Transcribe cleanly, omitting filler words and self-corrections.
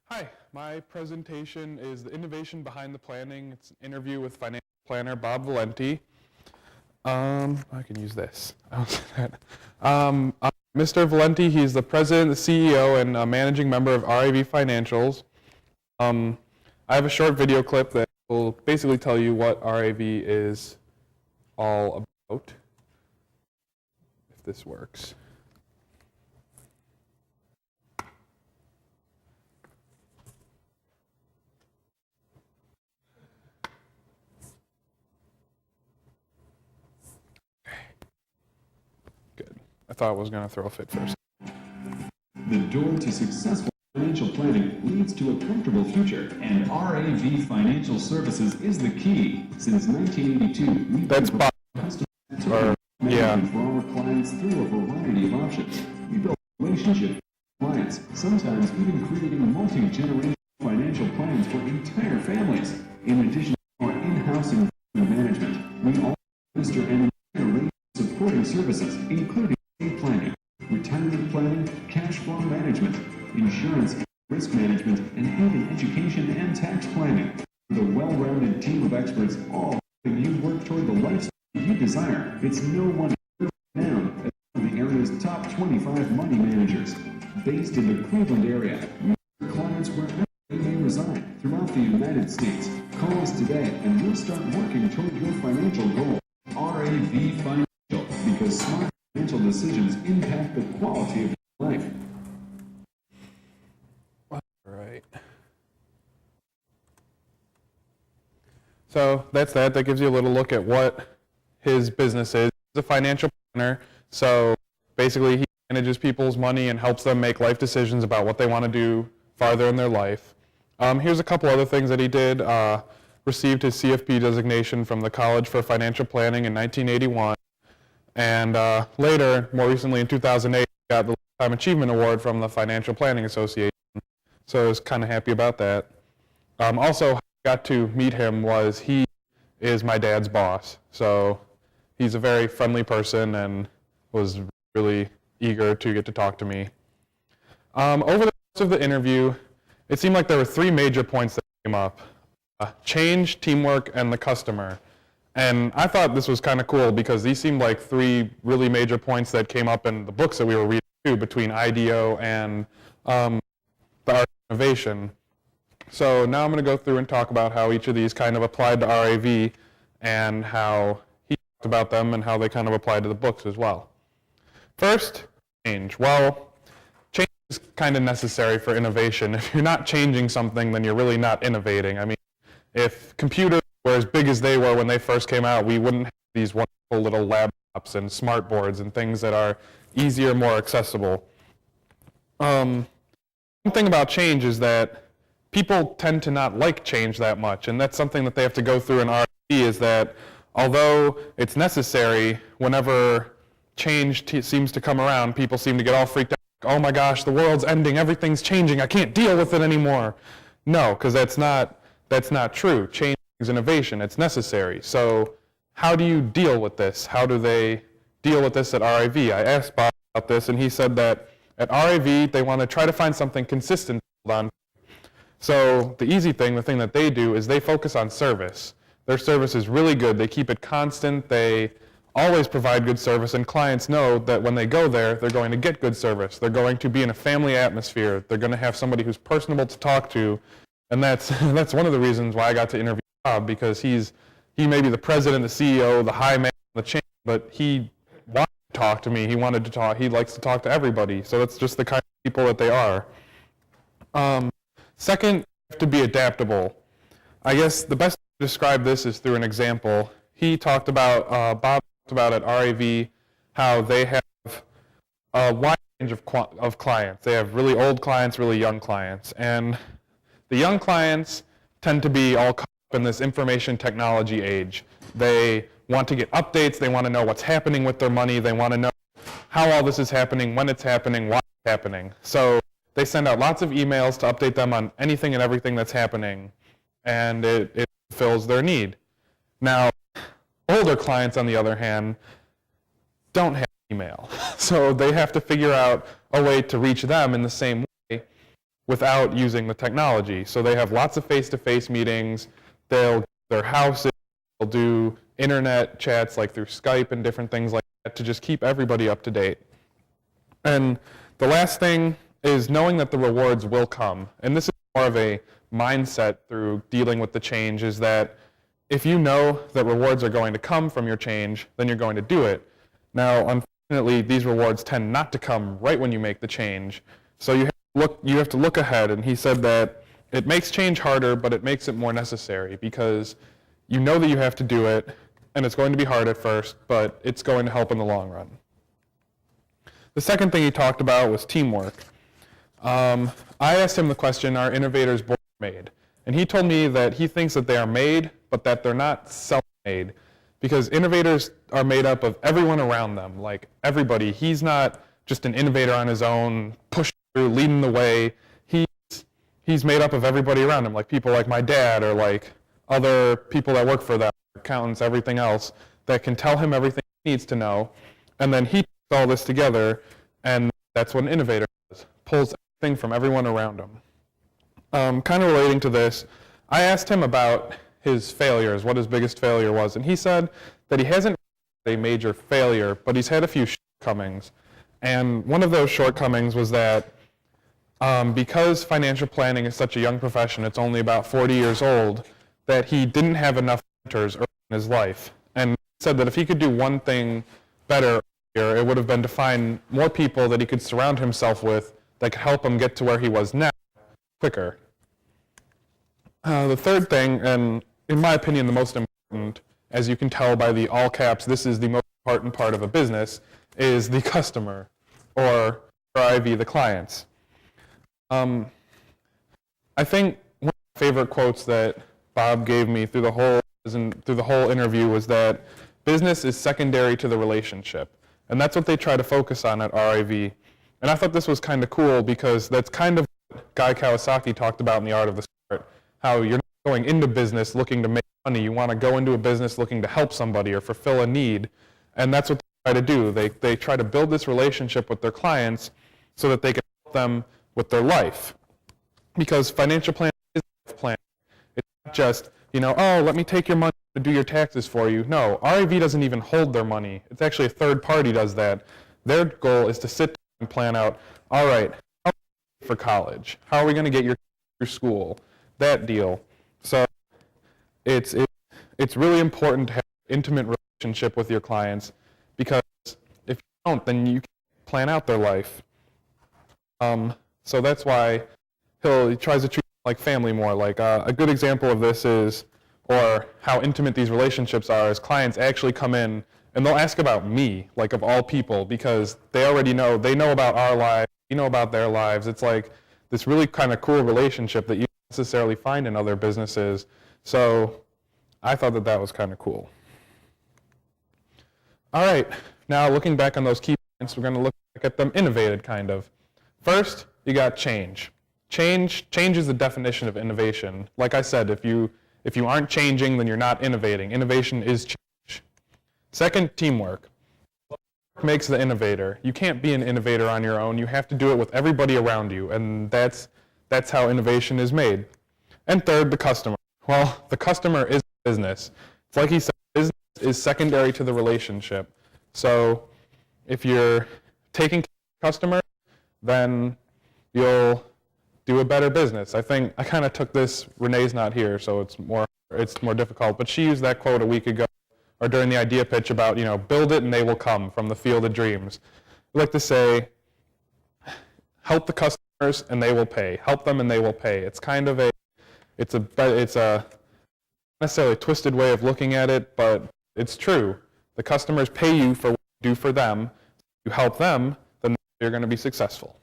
Hi, my presentation is the innovation behind the planning. It's an interview with financial planner Bob Valente. I can use this. Mr. Valente, he's the president, the CEO, and a managing member of RAV Financials. I have a short video clip that will basically tell you what RAV is all about, if this works. Good. I thought I was going to throw a fit first. The door to successful financial planning leads to a comfortable future, and RAV Financial Services is the key. Since 1982, That's Bob. Yeah. For our clients through a variety of options. We build relationships with clients, sometimes even creating multi-generational financial plans for entire families. In addition to our in-house investment management, we also administer an entire range of supporting services, including estate planning, retirement planning, cash flow management, insurance, risk management, and even education and tax planning. With a well-rounded team of experts, all helping you work toward the lifestyle you desire. It's no wonder now as one of the area's top 25 money managers. Based in the Cleveland area, we serve clients wherever they may reside throughout the United States. Call us today and we'll start working toward your financial goals. RAV Financial, because smart financial decisions impact the quality of your life. All right. So that's that. That gives you a little look at what his business is. He's a financial planner. So basically he manages people's money and helps them make life decisions about what they want to do farther in their life. Here's a couple other things that he did. Received his CFP designation from the College for Financial Planning in 1981. And later, more recently in 2008, he got the Lifetime Achievement Award from the Financial Planning Association. So I was kind of happy about that. Also, how I got to meet him was he is my dad's boss. So he's a very friendly person and was really eager to get to talk to me. Over the course of the interview, it seemed like there were three major points that came up. Change, teamwork, and the customer. And I thought this was kind of cool because these seemed like three really major points that came up in the books that we were reading too, between IDEO and the art of innovation. So now I'm going to go through and talk about how each of these kind of applied to RAV and how he talked about them and how they kind of apply to the books as well. First, change. Well, change is kind of necessary for innovation. If you're not changing something, then you're really not innovating. I mean, if computers were as big as they were when they first came out, we wouldn't have these wonderful little laptops and smart boards and things that are easier, more accessible. One thing about change is that people tend to not like change that much, and that's something that they have to go through in RAV, is that although it's necessary, whenever change seems to come around, people seem to get all freaked out. Oh my gosh, the world's ending, everything's changing, I can't deal with it anymore. No, because that's not true. Change is innovation, it's necessary. So how do you deal with this? How do they deal with this at RAV? I asked Bob about this, and he said that at RAV, they want to try to find something consistent to hold on. So the easy thing, the thing that they do, is they focus on service. Their service is really good. They keep it constant. They always provide good service, and clients know that when they go there, they're going to get good service. They're going to be in a family atmosphere. They're going to have somebody who's personable to talk to, and that's one of the reasons why I got to interview Bob, because he may be the president, the CEO, the high man, the chain, but he wanted to talk to me. He wanted to talk. He likes to talk to everybody. So that's just the kind of people that they are. Second, you have to be adaptable. I guess the best way to describe this is through an example. Bob talked about at RAV how they have a wide range of clients. They have really old clients, really young clients. And the young clients tend to be all caught up in this information technology age. They want to get updates. They want to know what's happening with their money. They want to know how all this is happening, when it's happening, why it's happening. So they send out lots of emails to update them on anything and everything that's happening, and it fulfills their need. Now, older clients, on the other hand, don't have email. So they have to figure out a way to reach them in the same way without using the technology. So they have lots of face-to-face meetings. They'll go to their houses, they'll do internet chats like through Skype and different things like that to just keep everybody up to date. And the last thing is knowing that the rewards will come. And this is more of a mindset through dealing with the change, is that if you know that rewards are going to come from your change, then you're going to do it. Now, unfortunately, these rewards tend not to come right when you make the change. So you have to look ahead, and he said that it makes change harder, but it makes it more necessary because you know that you have to do it, and it's going to be hard at first, but it's going to help in the long run. The second thing he talked about was teamwork. I asked him the question, are innovators born made? And he told me that he thinks that they are made, but that they're not self-made, because innovators are made up of everyone around them, like everybody. He's not just an innovator on his own, pushing through, leading the way. He's made up of everybody around him, like people like my dad or like other people that work for them, accountants, everything else, that can tell him everything he needs to know. And then he puts all this together, and that's what an innovator does, pulls everything from everyone around him. Kind of relating to this, I asked him about his failures, what his biggest failure was, and he said that he hasn't had a major failure, but he's had a few shortcomings. And one of those shortcomings was that because financial planning is such a young profession, it's only about 40 years old, that he didn't have enough mentors early in his life. And he said that if he could do one thing better earlier, it would have been to find more people that he could surround himself with that could help him get to where he was now quicker. The third thing, and in my opinion the most important, as you can tell by the all caps, this is the most important part of a business, is the customer, or IV, the clients. I think one of my favorite quotes that Bob gave me through the whole interview was that business is secondary to the relationship. And that's what they try to focus on at RIV. And I thought this was kind of cool because that's kind of what Guy Kawasaki talked about in The Art of the Start, how you're not going into business looking to make money. You want to go into a business looking to help somebody or fulfill a need. And that's what they try to do. They try to build this relationship with their clients so that they can help them with their life. Because financial planning is life planning. It's not just, oh, let me take your money to do your taxes for you. No, RIV doesn't even hold their money. It's actually a third party does that. Their goal is to sit down and plan out, all right, how are we for college? How are we going to get your through school? That deal. So it's really important to have an intimate relationship with your clients, because if you don't, then you can't plan out their life. So that's why he tries to treat them like family more. Like a good example of this is, or how intimate these relationships are, is clients actually come in and they'll ask about me, like of all people, because they already know, they know about our lives, we know about their lives. It's like this really kind of cool relationship that you don't necessarily find in other businesses. So I thought that was kind of cool. All right, now looking back on those key points, we're going to look back at them innovated kind of. First, you got change. Change is the definition of innovation. Like I said, if you aren't changing, then you're not innovating. Innovation is change. Second, teamwork. What makes the innovator? You can't be an innovator on your own. You have to do it with everybody around you, and that's how innovation is made. And third, the customer. Well, the customer is business. It's like he said, business is secondary to the relationship. So if you're taking care of the customer, then you'll do a better business. I think I kind of took this, Renee's not here, so it's more difficult, but she used that quote a week ago, or during the idea pitch about, build it and they will come, from the Field of Dreams. I like to say, help the customers and they will pay. Help them and they will pay. It's kind of it's a necessarily twisted way of looking at it, but it's true. The customers pay you for what you do for them. You help them, then you're going to be successful.